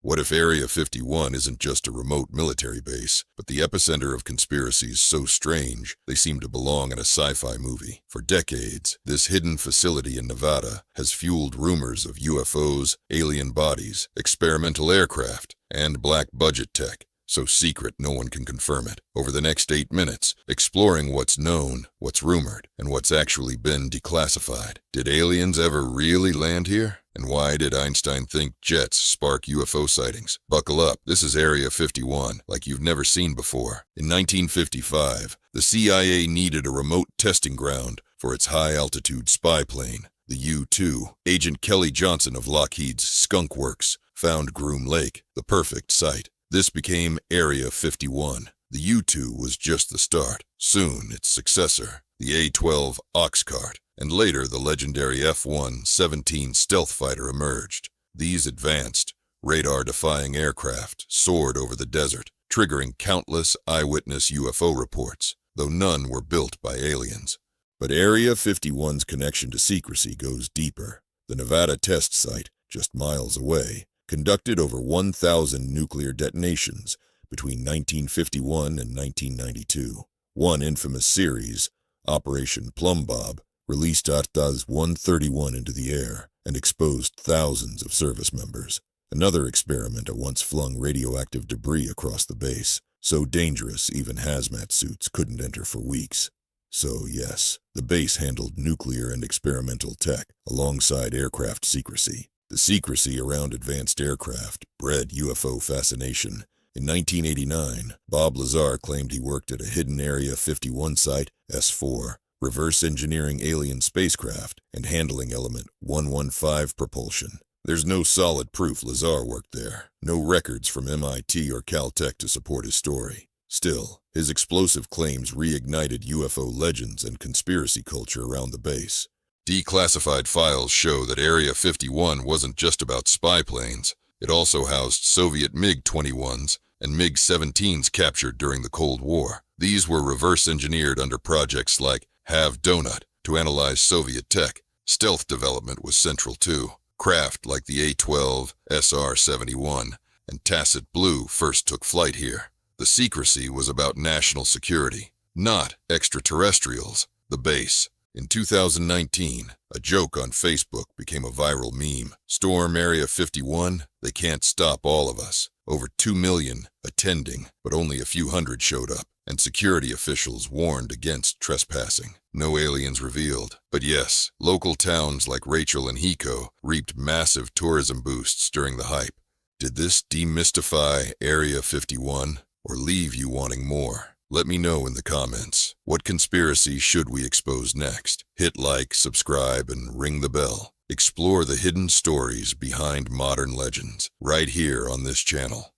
What if Area 51 isn't just a remote military base, but the epicenter of conspiracies so strange they seem to belong in a sci-fi movie? For decades, this hidden facility in Nevada has fueled rumors of UFOs, alien bodies, experimental aircraft, and black-budget tech, so secret no one can confirm it. Over the next 8 minutes, exploring what's known, what's rumored, and what's actually been declassified. Did aliens ever really land here? And why did Einstein think jets spark UFO sightings? Buckle up, this is Area 51, like you've never seen before. In 1955, the CIA needed a remote testing ground for its high-altitude spy plane, the U-2. Agent Kelly Johnson of Lockheed's Skunk Works found Groom Lake, the perfect site. This became Area 51. The U-2 was just the start. Soon, its successor, the A-12 Oxcart, and later the legendary F-117 stealth fighter emerged. These advanced, radar-defying aircraft soared over the desert, triggering countless eyewitness UFO reports, though none were built by aliens. But Area 51's connection to secrecy goes deeper. The Nevada test site, just miles away, conducted over 1,000 nuclear detonations between 1951 and 1992. One infamous series, Operation Plum Bob, released Art-131 into the air and exposed thousands of service members. Another experiment at once flung radioactive debris across the base, so dangerous even hazmat suits couldn't enter for weeks. So yes, the base handled nuclear and experimental tech alongside aircraft secrecy. The secrecy around advanced aircraft bred UFO fascination. In 1989, Bob Lazar claimed he worked at a hidden Area 51 site, S4, reverse engineering alien spacecraft and handling element 115 propulsion. There's no solid proof Lazar worked there, no records from MIT or Caltech to support his story. Still, his explosive claims reignited UFO legends and conspiracy culture around the base. Declassified files show that Area 51 wasn't just about spy planes. It also housed Soviet MiG-21s and MiG-17s captured during the Cold War. These were reverse-engineered under projects like Have Donut to analyze Soviet tech. Stealth development was central too. Craft like the A-12 SR-71 and Tacit Blue first took flight here. The secrecy was about national security, not extraterrestrials, the base. In 2019, a joke on Facebook became a viral meme. Storm Area 51, they can't stop all of us. Over 2 million attending, but only a few hundred showed up, and security officials warned against trespassing. No aliens revealed. But yes, local towns like Rachel and Hiko reaped massive tourism boosts during the hype. Did this demystify Area 51, or leave you wanting more? Let me know in the comments. What conspiracy should we expose next? Hit like, subscribe, and ring the bell. Explore the hidden stories behind modern legends, right here on this channel.